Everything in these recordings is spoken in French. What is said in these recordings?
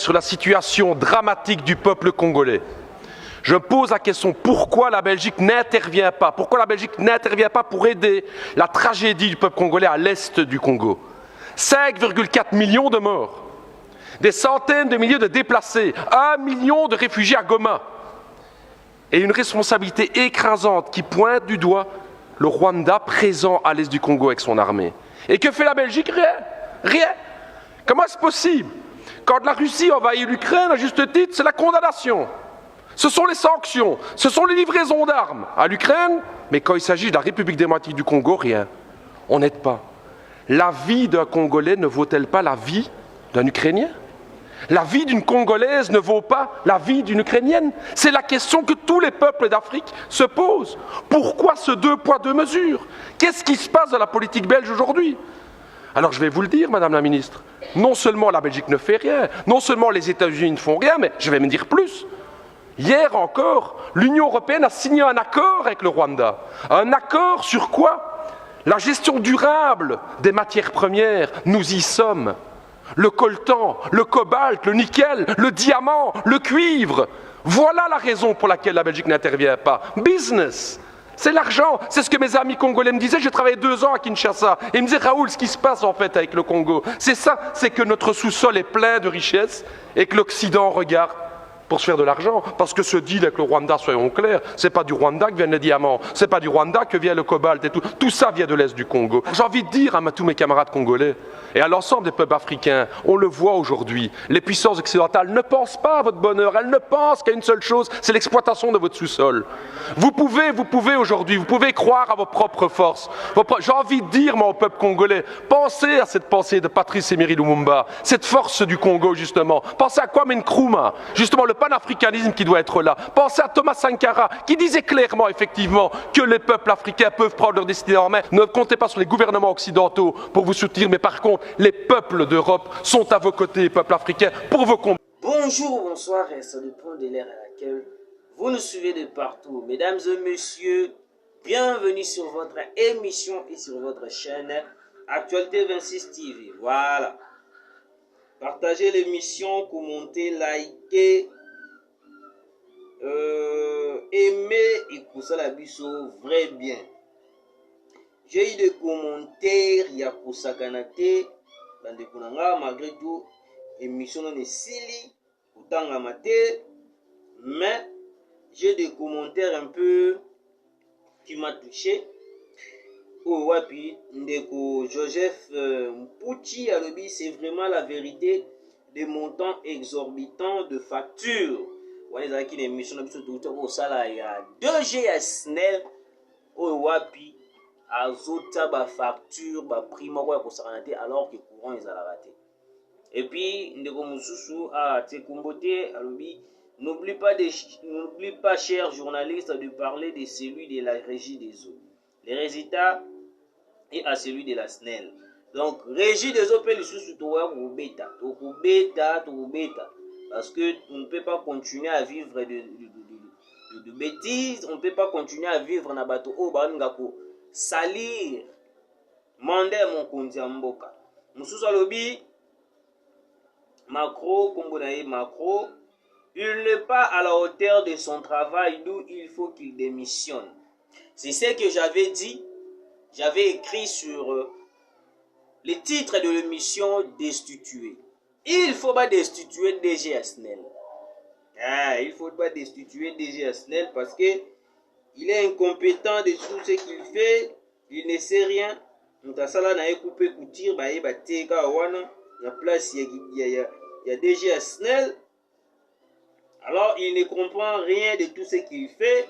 sur la situation dramatique du peuple congolais, je pose la question, pourquoi la Belgique n'intervient pas? Pourquoi la Belgique n'intervient pas pour aider la tragédie du peuple congolais à l'est du Congo? 5,4 millions de morts, des centaines de milliers de déplacés, 1 million de réfugiés à Goma, et une responsabilité écrasante qui pointe du doigt le Rwanda présent à l'est du Congo avec son armée. Et que fait la Belgique? Rien. Rien. Comment est-ce possible? Quand la Russie envahit l'Ukraine, à juste titre, c'est la condamnation. Ce sont les sanctions, ce sont les livraisons d'armes à l'Ukraine, mais quand il s'agit de la République démocratique du Congo, rien. On n'aide pas. La vie d'un Congolais ne vaut-elle pas la vie d'un Ukrainien? La vie d'une Congolaise ne vaut pas la vie d'une Ukrainienne? C'est la question que tous les peuples d'Afrique se posent. Pourquoi ce 2 poids 2 mesures? Qu'est-ce qui se passe dans la politique belge aujourd'hui? Alors je vais vous le dire, Madame la Ministre, non seulement la Belgique ne fait rien, non seulement les États-Unis ne font rien, mais je vais me dire plus. Hier encore, l'Union européenne a signé un accord avec le Rwanda. Un accord sur quoi? La gestion durable des matières premières. Nous y sommes. Le coltan, le cobalt, le nickel, le diamant, le cuivre. Voilà la raison pour laquelle la Belgique n'intervient pas. Business. C'est l'argent. C'est ce que mes amis congolais me disaient. J'ai travaillé 2 ans à Kinshasa. Et ils me disaient, Raoul, ce qui se passe en fait avec le Congo, c'est ça, c'est que notre sous-sol est plein de richesses et que l'Occident regarde pour se faire de l'argent, parce que ce deal avec le Rwanda, soyons clairs, c'est pas du Rwanda que viennent les diamants, c'est pas du Rwanda que vient le cobalt et tout. Tout ça vient de l'Est du Congo. J'ai envie de dire à tous mes camarades congolais et à l'ensemble des peuples africains, on le voit aujourd'hui, les puissances occidentales ne pensent pas à votre bonheur, elles ne pensent qu'à une seule chose, c'est l'exploitation de votre sous-sol. Vous pouvez aujourd'hui, vous pouvez croire à vos propres forces. J'ai envie de dire, moi, au peuple congolais, pensez à cette pensée de Patrice Emery Lumumba, cette force du Congo, justement. Pensez à Kwame Nkrumah, justement, le panafricanisme qui doit être là. Pensez à Thomas Sankara, qui disait clairement, effectivement, que les peuples africains peuvent prendre leur destinée en main. Ne comptez pas sur les gouvernements occidentaux pour vous soutenir, mais par contre, les peuples d'Europe sont à vos côtés, les peuples africains, pour vos combats. Bonjour, bonsoir, et ça dépend de l'ère à laquelle vous nous suivez de partout. Mesdames et messieurs, bienvenue sur votre émission et sur votre chaîne Actualité 26 TV. Voilà. Partagez l'émission, commentez, likez, aimez et poussez la biseau vrai bien. J'ai eu des commentaires, il y a poussé kanate, dans des konanga, malgré tout, émission non est sili, autant à mater, mais j'ai des commentaires un peu qui m'a touché. Oh ouais, puis Ndeko Joseph Mpouchi Alobi, c'est vraiment la vérité des montants exorbitants de factures. On est avec une émission au salaire, il y a 2G à SNEL, oh ouais, puis azota ba facture, ba primo quoi alors que courant ils a raté. Et puis Ndeko Mususu a Tekumbote Alobi, n'oublie pas, cher journaliste, de parler de celui de la régie des eaux. Les résultats et à celui de la SNEL. Donc, régie des eaux, parce que on ne peut pas continuer à vivre de bêtises, on ne peut pas continuer à vivre na bateau au Barangako. Salir, mandé mon konti mboka. Mususu lobi, Macron, Kombonaye Macron, il n'est pas à la hauteur de son travail, d'où il faut qu'il démissionne. C'est ce que j'avais dit. J'avais écrit sur les titres de l'émission destituer. Il faut pas destituer DG SNEL. Il faut pas destituer DG SNEL parce que il est incompétent de tout ce qu'il fait. Il ne sait rien. Mutasala na coupé couture, ba yeba teka wana, ya place il y a DG SNEL. Alors il ne comprend rien de tout ce qu'il fait.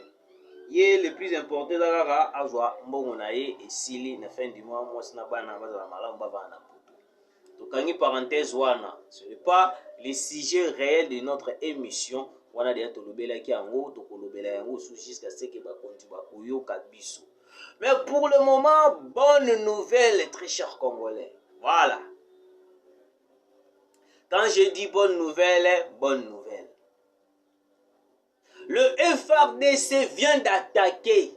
Il est le plus important d'avoir azwa mbongonaye et sili na fin du mois moi sina bana bazala malamba bana. Donc en parenthèse wana, ce n'est pas le sujet réel de notre émission. Wana de tolobela ki ango to kolobela yango jusqu'à ce que ba konti ba koyoka biso. Mais pour le moment, bonne nouvelle très chers Congolais. Voilà. Quand je dis bonne nouvelle, bonne nouvelle. Le FRDC vient d'attaquer.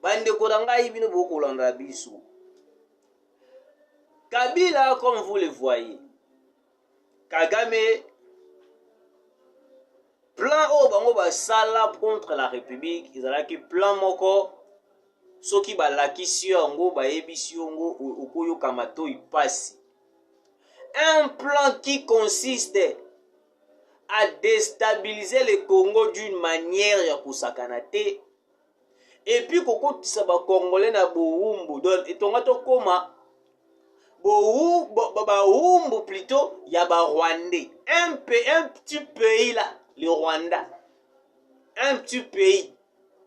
Bande Kodanga ibino boko landa biso. Kabila, comme vous le voyez, Kagame plan oyo bango basala contre la République ezalaki plan moko soki balakisi yango bayebisi yango okoyoka matoi pasi. Un plan qui consiste à déstabiliser le Congo d'une manière ya kusakana te et puis kokotisa ba Congolais na boumbu donc etonga tokoma boumbu plutôt ya ba Rwandais un petit pays là le Rwanda un petit pays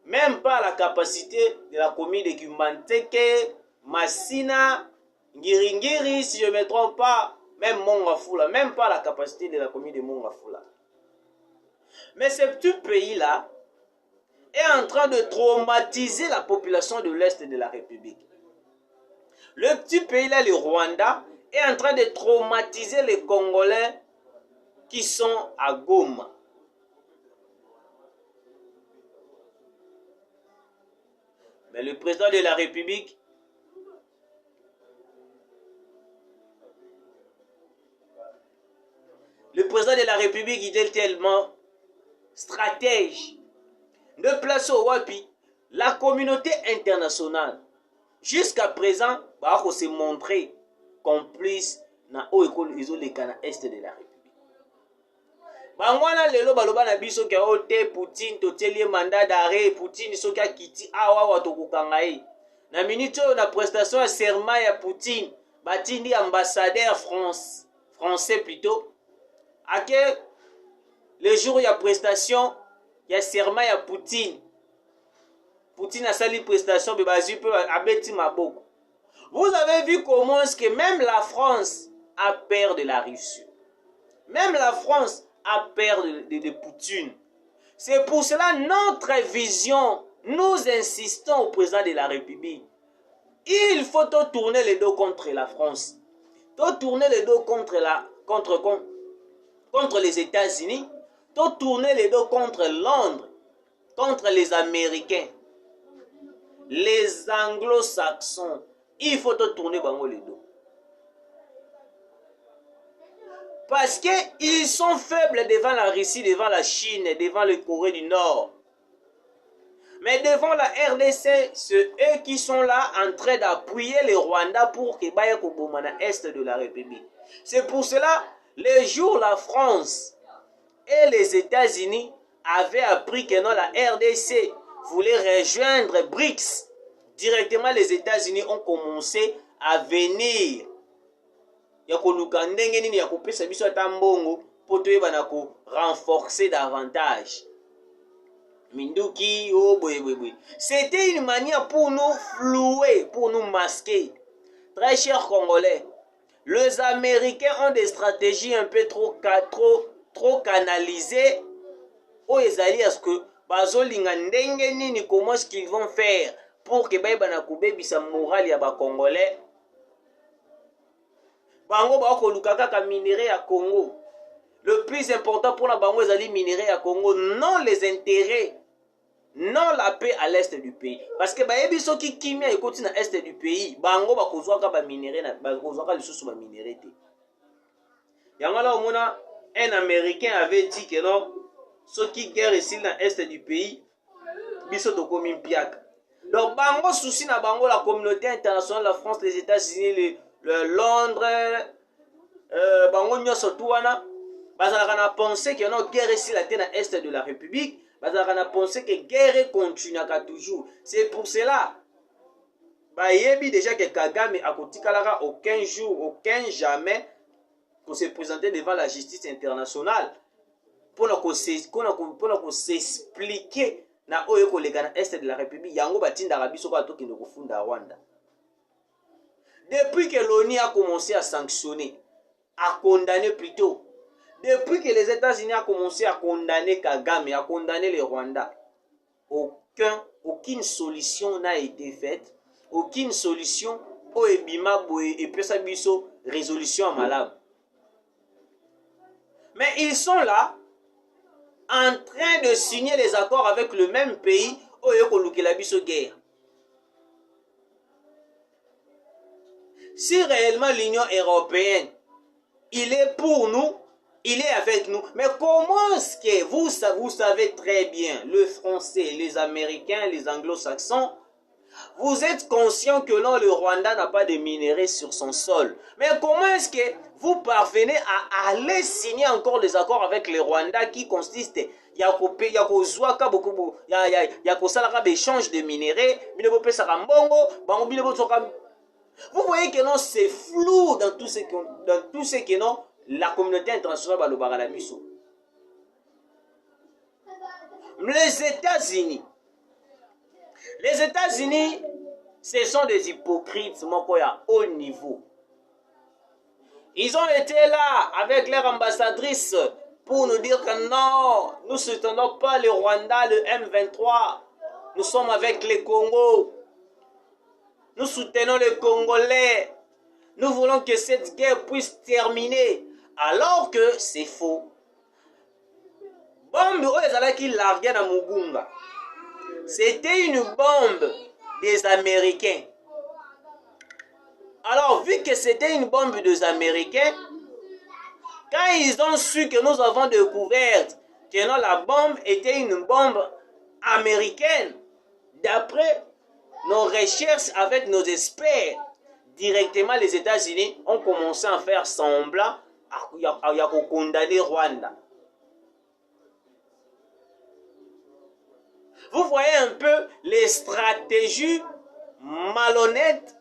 même pas la capacité de la commune de Kimbanteke, Massina, Ngiringiri si je ne me trompe pas, même Mongafula, même pas la capacité de la commune de Mongafula. Mais ce petit pays-là est en train de traumatiser la population de l'Est de la République. Le petit pays-là, le Rwanda, est en train de traumatiser les Congolais qui sont à Goma. Mais le président de la République il est tellement stratège de placer au Wapi la communauté internationale. Jusqu'à présent, on s'est montré complice na est de la République. Bangwana lelo baloba na biso ke ote Poutine totelie mandat d'arrêt Poutine soki akiti awa watokukanga ye. Na minute na prestation ya serment ya Poutine batindi ambassadeur français plutôt ake le jour ya prestation ya serment ya Poutine a sali prestation be bazu pe abeti maboko. Vous avez vu comment est-ce que même la France a peur de la Russie. Même la France a peur de Poutine. C'est pour cela notre vision, nous insistons au président de la République. Il faut tourner les dos contre la France. Tourner les dos contre les États-Unis. Tourner les dos contre Londres, contre les Américains, les Anglo-Saxons. Il faut tourner les dos. Parce qu'ils sont faibles devant la Russie, devant la Chine, devant le Corée du Nord. Mais devant la RDC, c'est eux qui sont là en train d'appuyer les Rwandais pour que Baye Kobomana Est de la République. C'est pour cela, le jour la France et les États-Unis avaient appris que non, la RDC voulait rejoindre BRICS. Directement, les États-Unis ont commencé à venir. Renforcer davantage. Minduki, oh boy. C'était une manière pour nous flouer, pour nous masquer. Très chers Congolais, les Américains ont des stratégies un peu trop canalisées. Oh, ils allaient à ce que comment est-ce qu'ils vont faire pour que sa morale ya ba Congolais. Bango ba ko lukaka ka minerai à Congo. Le plus important pour la bango ezali minerai à Congo, non les intérêts, non la paix à l'est du pays. Parce que bayebi soki kimia ekoti na est du pays, bango ba kozwa ka ba minerai na ba kozwa ka lisusu ba minerai te. Yangala omona un Américain avait dit que non, soki guerre ici dans est du pays, biso to komi mpiaka. Donc bango souci na bango la communauté internationale, la France, les États-Unis, le Londres, bango nyoso tu wana bazalaka na penser que non guerre ici la terre est de la République, bazalaka na penser que guerre continuera toujours. C'est pour cela bayebi déjà que Kagame akotikalaka aucun jour, aucun jamais pour se présenter devant la justice internationale pour s'expliquer na oyo kolega na est de la République yango batindaka biso ka tokende kofunda Rwanda. Depuis que l'ONU a commencé à sanctionner, à condamner plutôt, depuis que les États-Unis ont commencé à condamner Kagame, à condamner les Rwandais, aucune solution n'a été faite, aucune solution au ebima et puis ça biso résolution à malade. Mais ils sont là en train de signer les accords avec le même pays au la biso guerre. Si réellement l'Union européenne, il est pour nous, il est avec nous. Mais comment est-ce que vous savez très bien, le français, les Américains, les Anglo-Saxons, vous êtes conscient que non, le Rwanda n'a pas de minerais sur son sol. Mais comment est-ce que vous parvenez à aller signer encore des accords avec le Rwanda qui consistent il y a échange de minerais, vous voyez que non, c'est flou dans tout ce que non, la communauté internationale va le baralabiso. Les États-Unis, ce sont des hypocrites, à haut niveau. Ils ont été là avec leur ambassadrice pour nous dire que non, nous ne soutenons pas le Rwanda, le M23. Nous sommes avec les Congo. Nous soutenons les Congolais. Nous voulons que cette guerre puisse terminer. Alors que c'est faux. Bombe qui larguait dans Mugunga. C'était une bombe des Américains. Alors, vu que c'était une bombe des Américains, quand ils ont su que nous avons découvert que non, la bombe était une bombe américaine, d'après nos recherches avec nos experts, directement les États-Unis ont commencé à faire semblant à condamner Rwanda. Vous voyez un peu les stratégies malhonnêtes,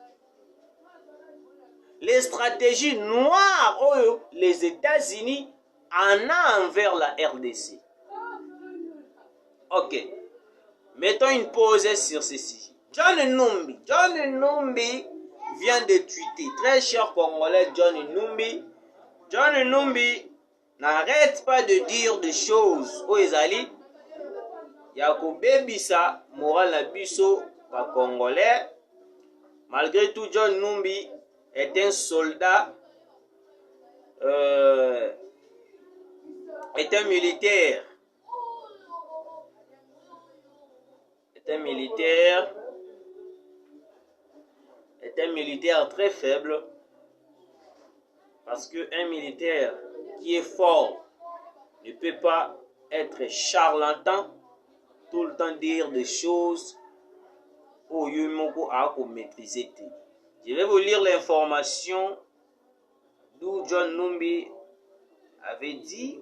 les stratégies noires où les États-Unis en ont envers la RDC. Ok. Mettons une pause sur ceci. John Numbi vient de tweeter. Très cher Congolais, John Numbi n'arrête pas de dire des choses aux Ezali. Yakobebisa moral na biso pa Congolais. Malgré tout, John Numbi est un soldat, est un militaire. Est un militaire très faible, parce qu'un militaire qui est fort ne peut pas être charlatan, tout le temps dire des choses au Yumoko à maîtriser. Je vais vous lire l'information d'où John Numbi avait dit.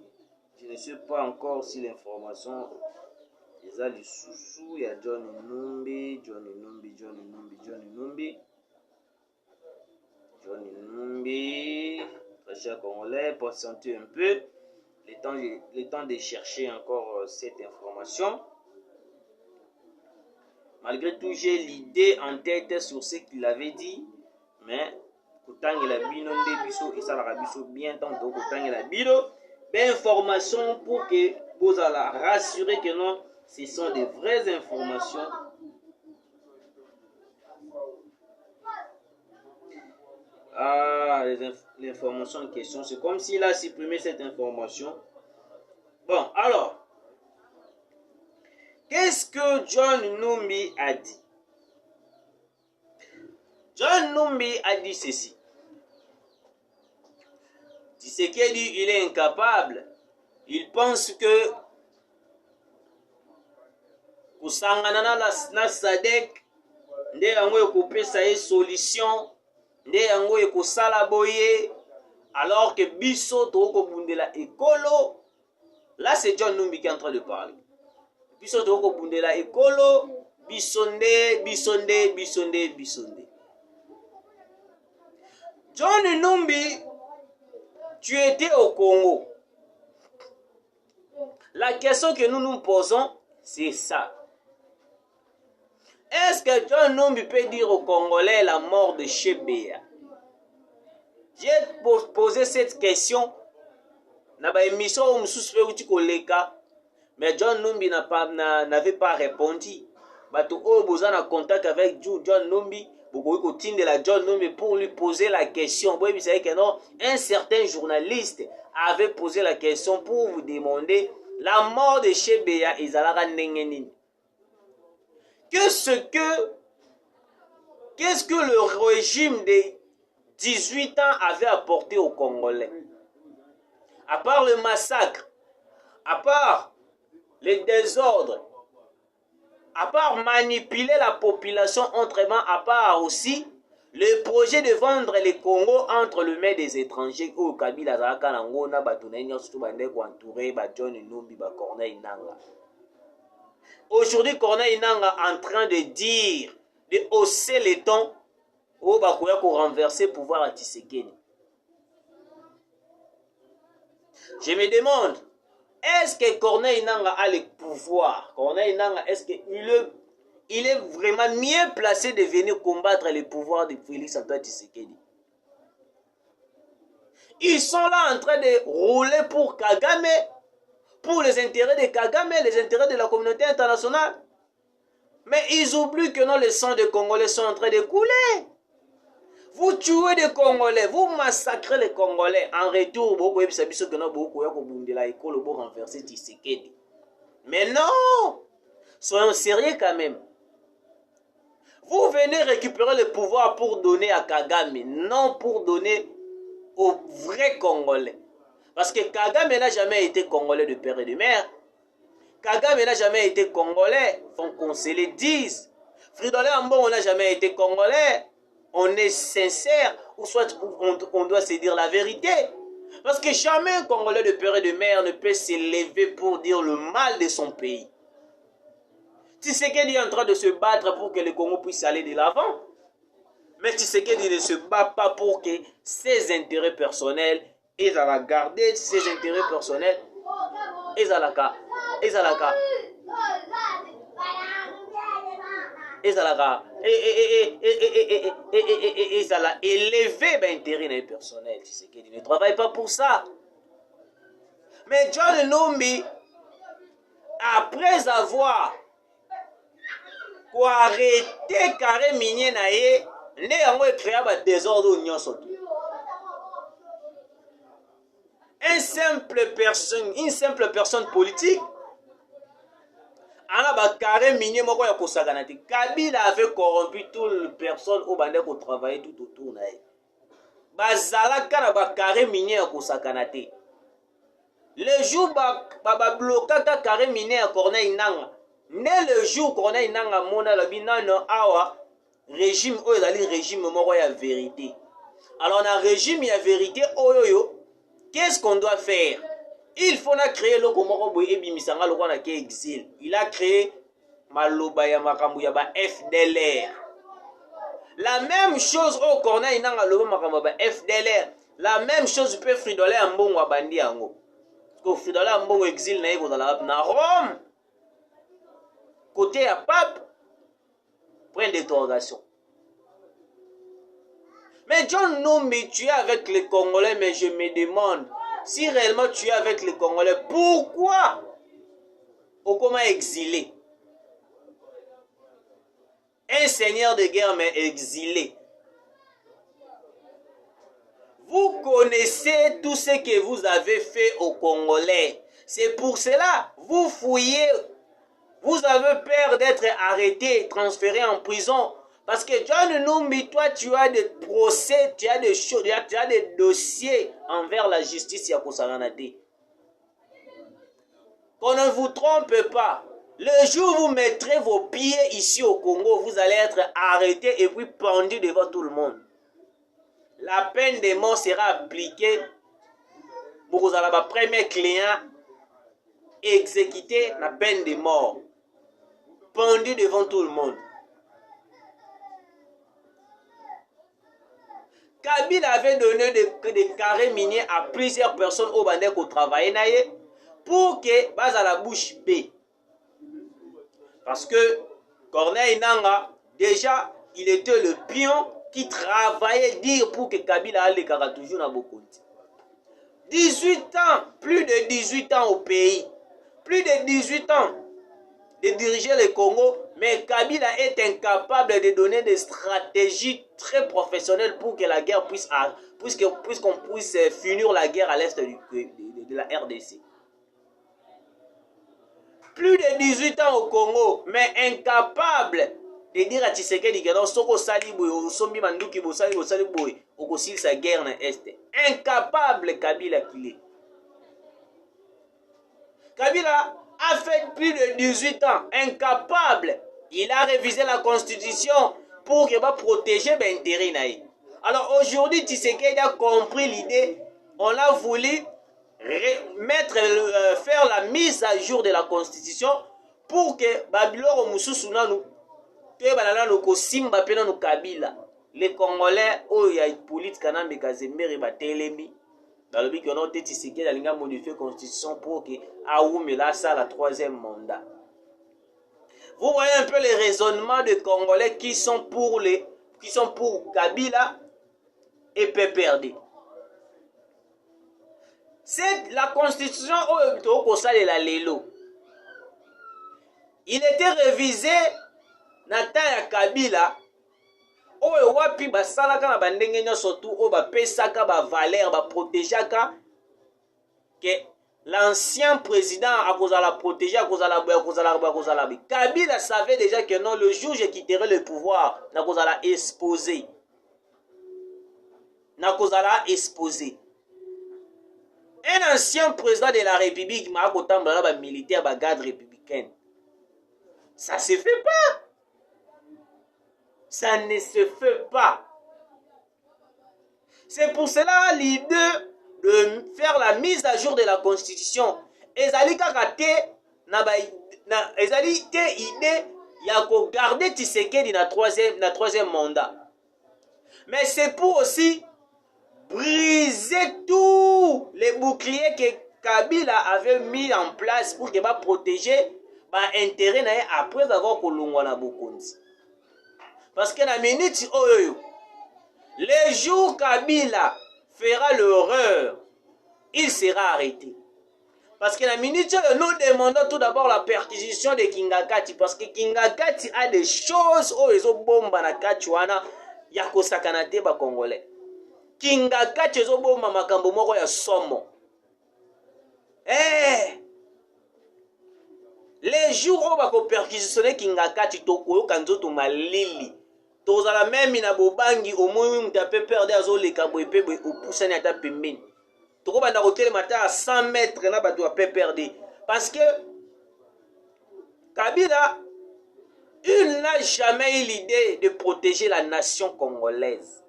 Je ne sais pas encore si l'information est à sous. Il y a John Numbi. Très cher Congolais, patientez un peu. Le temps de chercher encore cette information. Malgré tout, j'ai l'idée en tête sur ce qu'il avait dit, mais bien tantôt information pour que vous allez rassurer que non, ce sont des vraies informations. L'information en question, c'est comme s'il a supprimé cette information. Bon, alors, qu'est-ce que John Numbi a dit? John Numbi a dit ceci. Tshisekedi, il est incapable. Il pense que kusangana na SADC nde yango ekopesa ye solution, nde yango ekosala boye, alors que biso tokobundela ekolo. Là, c'est John Numbi qui est en train de parler. Biso tokobundela ekolo, bisonde. John Numbi, tu étais au Congo. La question que nous nous posons, c'est ça. Est-ce que John Numbi peut dire aux Congolais la mort de Chebea? J'ai posé cette question dans l'émission mais John Numbi n'avait pas répondu. Bato besoin de contact avec John Numbi, John Numbi pour lui poser la question. Vous savez que non, un certain journaliste avait posé la question pour vous demander la mort de Chebea et Zalara Nengenin. Qu'est-ce que le régime de 18 ans avait apporté aux Congolais? à part le massacre, à part les désordres, à part manipuler la population autrement, à part aussi le projet de vendre les Congo entre les mains des étrangers, au Kabila Zaka Nangona, Batunenya, surtout Bandeko entouré, John Numbi, Corneille Nanga. Aujourd'hui, Corneille Nanga est en train de dire, de hausser les tons, au Bakoya pour renverser le pouvoir à Tshisekedi. Je me demande, est-ce que Corneille Nanga a le pouvoir? Corneille Nanga, est-ce qu'il est vraiment mieux placé de venir combattre le pouvoir de Félix Antoine Tshisekedi? Ils sont là en train de rouler pour Kagame, pour les intérêts de Kagame, les intérêts de la communauté internationale. Mais ils oublient que non, les sangs des Congolais sont en train de couler. Vous tuez des Congolais, vous massacrez les Congolais. En retour, vous renverser Tshisekedi. Mais non! Soyons sérieux quand même. Vous venez récupérer le pouvoir pour donner à Kagame, non pour donner aux vrais Congolais. Parce que Kagame n'a jamais été Congolais de père et de mère. Kagame n'a jamais été Congolais, faut qu'on se le dise. Fridolin Ambongo n'a jamais été Congolais. On est sincère, ou soit on doit se dire la vérité. Parce que jamais un Congolais de père et de mère ne peut s'élever pour dire le mal de son pays. Tshisekedi est en train de se battre pour que le Congo puisse aller de l'avant. Mais Tshisekedi ne se bat pas pour que ses intérêts personnels, ils allaient garder ses intérêts personnels, ils allaient élever l'intérêt personnel. Tshisekedi ne travaille pas pour ça. Mais John Numbi, après avoir arrêté carré minier naé, né yango créé un désordre nyonso. Une simple personne politique, ana ba carré minier moko ya kosakana te. Kabila avait corrompu toutes les personnes au bande ko travailler tout autour naé. Bazalaka na ba carré minier ya kosakana te. Le jour ba bloquaka carré minier ya Corneille Nanga. Né le jour Corneille Nanga mona la binano awa régime oyo ezali régime moko ya vérité. Alors na régime ya vérité oyo qu'est-ce qu'on doit faire? Il faut créer le komoko boye ebimisanga lokwa na ke exil. Il a créé maloba ya makambu ya ba FDLR. La même chose au Corneille Nanga loba makambu ba FDLR. La même chose peut Fridolin Ambongo abandi yango. Parce que Fridolin Ambongo exil na yeko na Rome. Côté à pape, point d'interrogation. Mais John Numbi, tu es avec les Congolais, mais je me demande, si réellement tu es avec les Congolais, pourquoi au comment exilé? Un seigneur de guerre, mais exilé. Vous connaissez tout ce que vous avez fait aux Congolais. C'est pour cela, vous fouillez. Vous avez peur d'être arrêté, transféré en prison. Parce que John Numbi, toi, tu as des procès, tu as des choses, tu as des dossiers envers la justice Yakosaranate. Qu'on ne vous trompe pas. Le jour où vous mettrez vos pieds ici au Congo, vous allez être arrêté et puis pendu devant tout le monde. La peine de mort sera appliquée pour le premier client exécuté la peine de mort. Pendu devant tout le monde. Kabila avait donné des carrés miniers à plusieurs personnes au bandé qui travaillaient pour que base à la bouche B. Parce que Corneille Nanga, déjà, il était le pion qui travaillait dire pour que Kabila allait toujours dans beaucoup. 18 ans, plus de 18 ans au pays, plus de 18 ans de diriger le Congo, mais Kabila est incapable de donner des stratégies très professionnelles pour que la guerre puisse finir la guerre à l'est de la RDC. Plus de 18 ans au Congo, mais incapable de dire à Tshisekedi que non, soko sali boy, sombi manduki bo sali boy, au kosil sa guerre na est. Incapable Kabila qu'il est. Kabila a fait plus de 18 ans, incapable. Il a révisé la constitution pour qu'il va protéger l'intérêt. Alors aujourd'hui, Tshisekedi a compris l'idée. On a voulu faire la mise à jour de la constitution pour que Babylore Moussousou nous Kabila. Les Congolais, oh, il y a une politique qui a été faite. Dans le but qu'on a été modifié la constitution pour que Aoumé là ça la troisième mandat. Vous voyez un peu les raisonnements des Congolais qui sont pour Kabila et PPRD. C'est la constitution de la Lelo. Il était révisé Nataya Kabila. Oyo wapi basalaka na bandenge nyonso tu oyo bapesaka bavaler baprotegeaka que l'ancien président akozala protéger akozala Kabila savait déjà que non, le jour où je quitterai le pouvoir nakozala exposé un ancien président de la République m'a kotambola ba militaire ba garde républicaine, ça se fait pas. Ça ne se fait pas. C'est pour cela l'idée de faire la mise à jour de la constitution. Ezali kakate ezali te idée ya ko garder Tshisekedi na troisième mandat. Mais c'est pour aussi briser tous les boucliers que Kabila avait mis en place pour que va protéger l'intérêt après avoir kolongwa na Bokonzi. Parce que la minute les jours Kabila fera l'erreur, il sera arrêté. Parce que la minute nous demandons tout d'abord la perquisition de Kingakati. Parce que Kingakati a des choses où ils ont bomba na kachuana ya kosakanate ba Congolais. Kingakati ils ont bomba makambo moko ya somo. Les jours où on va perquisitionner Kingakati tokoyo kanzoto malili. Tozala même na bobangi au moins mtape perdre azoleka boepe au poussani ata pembeni. Toko banda hôtel matin à 100 mètres na bato a perdre parce que Kabila il n'a jamais eu l'idée de protéger la nation congolaise.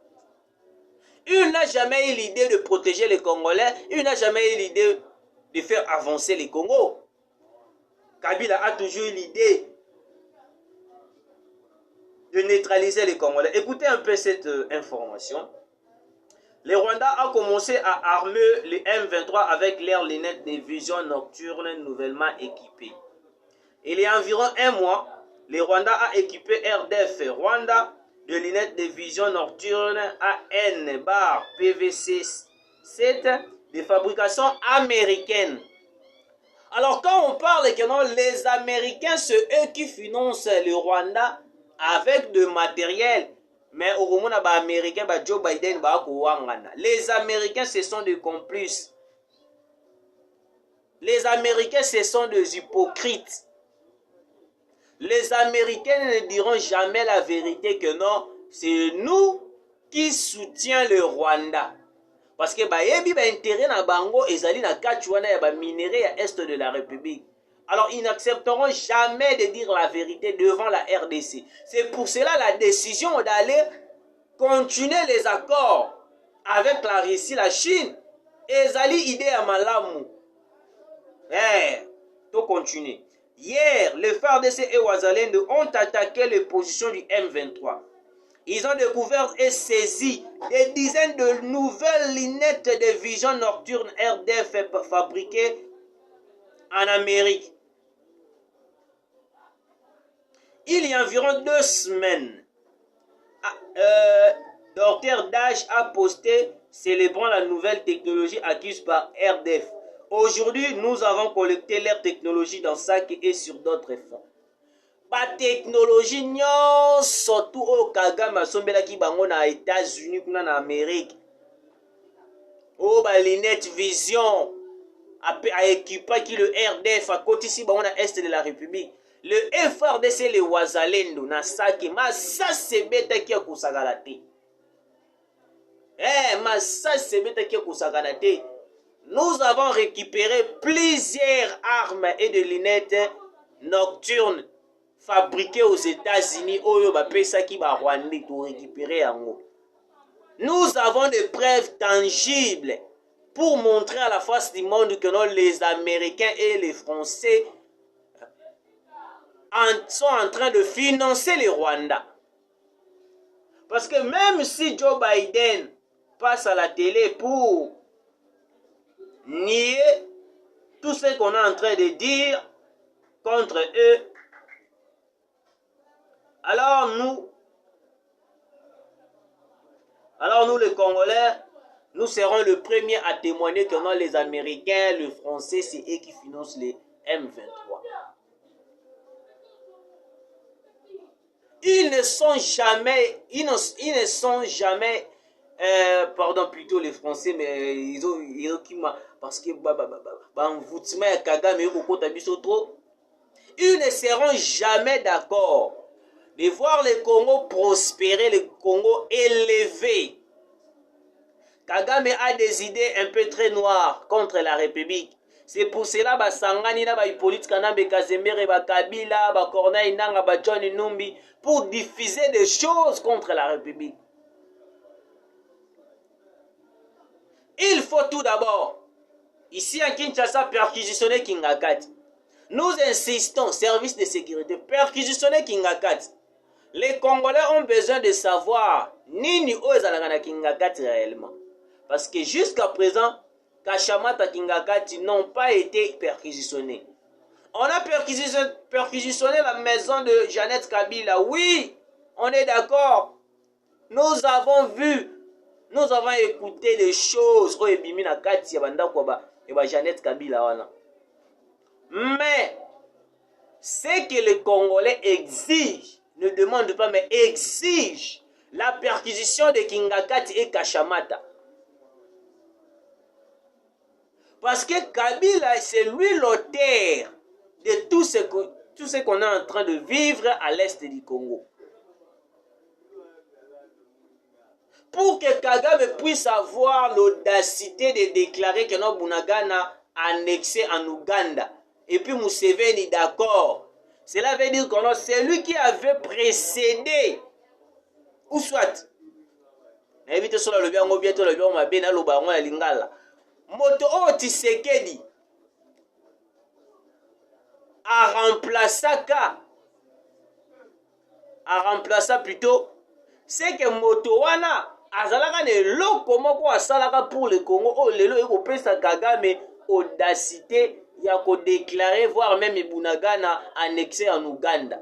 Il n'a jamais eu l'idée de protéger les Congolais, il n'a jamais eu l'idée de faire avancer les Congo. Kabila a toujours eu l'idée de neutraliser les Congolais. Écoutez un peu cette information. Le Rwanda a commencé à armer les M23 avec leurs lunettes de vision nocturne nouvellement équipées. Il y a environ un mois, le Rwanda a équipé RDF Rwanda de lunettes de vision nocturne AN/PVC-7 de fabrication américaine. Alors quand on parle que non, les Américains, c'est eux qui financent le Rwanda avec de matériel, mais au moment où les Américains, Joe Biden, les Américains, ce sont des complices. Les Américains, ce sont des hypocrites. Les Américains ne diront jamais la vérité que non, c'est nous qui soutiens le Rwanda. Parce que bayebi ba intérêt na bango ezali na kachuana ya ba minerais à est de la République. Alors ils n'accepteront jamais de dire la vérité devant la RDC. C'est pour cela la décision d'aller continuer les accords avec la Russie, la Chine. Ezali idée à malamu. Tout continuer. Hier, les FARDC et Ouazalendo ont attaqué les positions du M23. Ils ont découvert et saisi des dizaines de nouvelles lunettes de vision nocturne RDF fabriquées en Amérique. Il y a environ 2 semaines, Dr Dash a posté célébrant la nouvelle technologie acquise par RDF. Aujourd'hui, nous avons collecté leur technologie dans sac et sur d'autres fonds. Pas technologie non, surtout au Kagame sombela ki bango na États-Unis kuna na Amérique. Oh ba lunette vision a équipé qui le RDF à côté ici bango na est de la République. Le FRDC le Ouazalendo na saki ma ça c'est bête qui a kusagalate. Ma ça c'est bête qui a kusagalate. nous avons récupéré plusieurs armes et de lunettes nocturnes fabriquées aux États-Unis. Nous avons des preuves tangibles pour montrer à la face du monde que non, les Américains et les Français sont en train de financer le Rwanda. Parce que même si Joe Biden passe à la télé pour nier tout ce qu'on est en train de dire contre eux, alors nous les Congolais, nous serons le premier à témoigner que non, les Américains, les Français, c'est eux qui financent les M23. Ils ne sont jamais, pardon, plutôt les Français, mais ils ont qui m'a, parce que ils ne seront jamais d'accord de voir le Congo prospérer, le Congo élevé. Kagame a des idées un peu très noires contre la République. C'est pour cela que Sangani, Hippolyte Kanambe, Kazemere, Kabila, Corneille Nanga, John Numbi, pour diffuser des choses contre la République. Il faut tout d'abord, ici à Kinshasa, perquisitionner Kingakati. Nous insistons, service de sécurité, perquisitionner Kingakati. Les Congolais ont besoin de savoir Nini Ozalagana Kingakati réellement. Parce que jusqu'à présent, Kashamata Kingakati n'ont pas été perquisitionnés. On a perquisitionné la maison de Jeannette Kabila. Oui, on est d'accord. Nous avons vu, nous avons écouté des choses. Jeannette Kabila. Mais, ce que les Congolais exigent, ne demandent pas, mais exigent la perquisition de Kingakati et Kashamata. Parce que Kabila, c'est lui l'auteur de tout ce qu'on est en train de vivre à l'est du Congo. Pour que Kagame puisse avoir l'audacité de déclarer que notre Bunagana a annexé en Ouganda, et puis Museveni d'accord, cela veut dire que c'est lui qui avait précédé, ou soit, évitez cela le bien, ou bientôt le bien, on m'a bien à l'Obaron et à Lingala. Moto Tshisekedi a remplacé plutôt c'est que Moto wana azalaka ne loko moko asalaka pour le Congo o lelo ekopesa Kagame audacité ya ko déclarer voire même Bunagana annexé en Ouganda.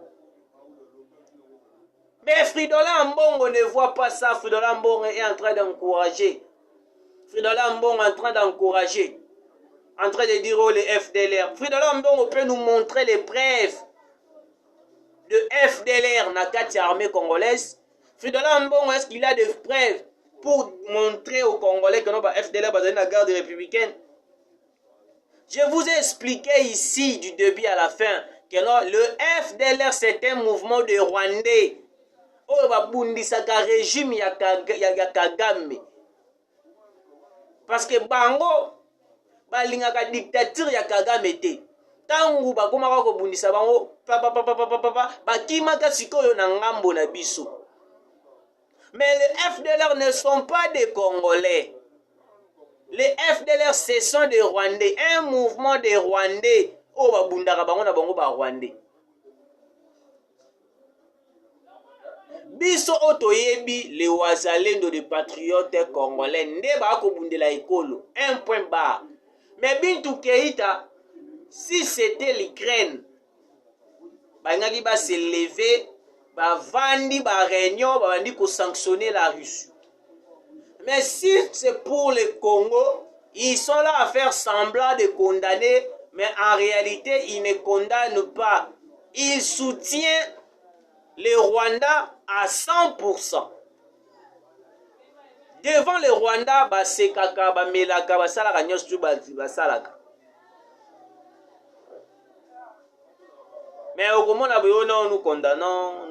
Mais Fridola Mbongo ne voit pas ça. Fridola Mbongo est en train d'encourager. Fridola Mbongo est en train d'encourager. En train de dire oh les FDLR. Fridola Mbongo peut nous montrer les preuves de FDLR dans la armée congolaise. Fridola Mbongo, est-ce qu'il a des preuves pour montrer aux Congolais que notre FDLR basé dans la garde républicaine? Je vous ai expliqué ici du début à la fin que le FDLR c'est un mouvement de Rwandais. Oh babundisaka régime ya Kagame. Parce que bango balingaka dictature ya Kagame te. Tangu bakomaka kobundisa bango bakimaka sikoyo na ngambo na biso. Mais les FDLR ne sont pas des Congolais. Les FDLR ce sont des Rwandais, un mouvement des Rwandais. Oh babundaka bango na bango ba Rwandais. Biso otoyebi les wazalendo de patriotes congolais nde ba ko bundela ekolo. Un point barre. Mais Bintou Keïta, si c'était l'Ukraine, bangaki ba se lever, ba vandi ba réunion, ba vandi ko sanctionner la Russie. Mais si c'est pour le Congo, ils sont là à faire semblant de condamner, mais en réalité, ils ne condamnent pas. Ils soutiennent le Rwanda à 100%. Devant le Rwanda, ba sekaka, ba melaka, ba salaka nyonso ba salaka. Mais au moment où nous condamnons.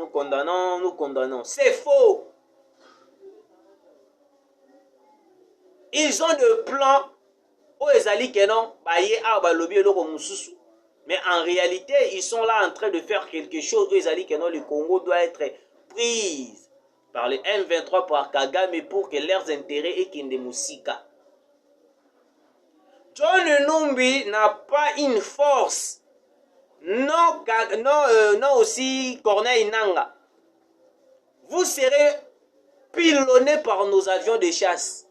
C'est faux. Ils ont des plans O ezali que non, baye a balobi eloko mususu. Mais en réalité, ils sont là en train de faire quelque chose. O ezali que non, le Congo doit être pris par le M23 par Kagame pour que leurs intérêts et Kinde Musika. John Numbi n'a pas une force. Non, non aussi Corneille Nanga. Vous serez pilonnés par nos avions de chasse,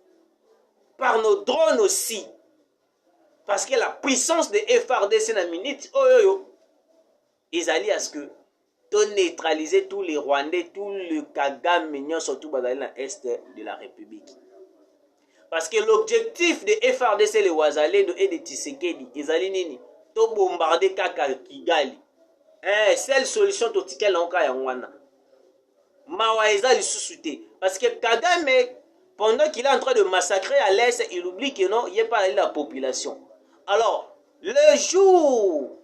par nos drones aussi. Parce que la puissance de FRDC na minute, ils allaient à ce que de neutraliser tous les Rwandais, tout le Kagame, surtout dans l'Est de la République. Parce que l'objectif de FRDC, les Ouazalendo et de Tshisekedi, ils allaient nini, to bombarder Kaka Kigali. Seule solution to tikel nka yangwana. Mawaïza le sous-souté. Parce que Kagame, pendant qu'il est en train de massacrer à l'Est, il oublie que non, il n'y a pas la population. Alors, le jour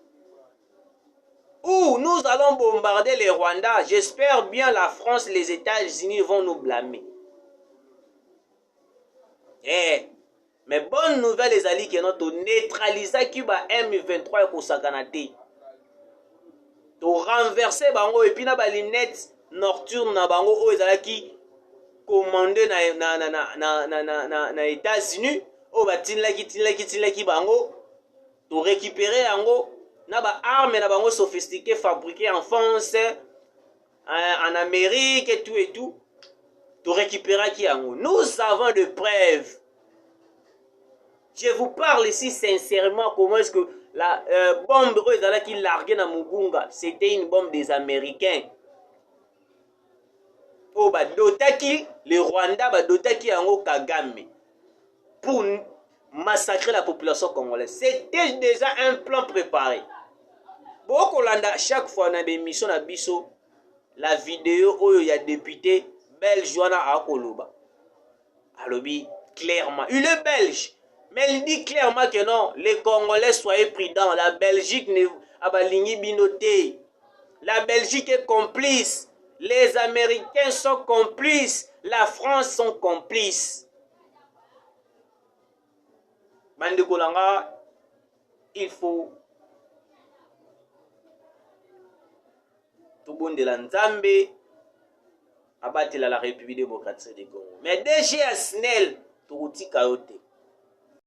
où nous allons bombarder les Rwandais, j'espère bien la France, les États-Unis vont nous blâmer. Mais bonne nouvelle, les alliés qui ont neutralisé Cuba M23 et Kosakanate. To renverser bango et puis na balinette nocturne na bango o ezalaki commandé na États-Unis o batinlaki bango to récupérer yango na ba armes na bango sophistiquées fabriquées en France en Amérique et tout to récupérer qui yango. Nous avons de preuves. Je vous parle ici sincèrement comment est-ce que la bombe qui larguait dans Mugunga, c'était une bombe des Américains. Oh, dotaki, les Rwandais, dotaki yango Kagame pour massacrer la population congolaise. C'était déjà un plan préparé. Beaucoup Hollanda, chaque fois dans des missions à Bisso, la vidéo où il y a député belge Joana Akoloba. Alobi, clairement, il est belge. Mais il dit clairement que non, les Congolais soyez prudents. La Belgique n'est pas binoté. La Belgique est complice. Les Américains sont complices. La France sont complices. Bande Kolanga, il faut tout bon de la Nzambe abattre la République démocratique du Congo. Mais déjà Snell, tout outil kaote.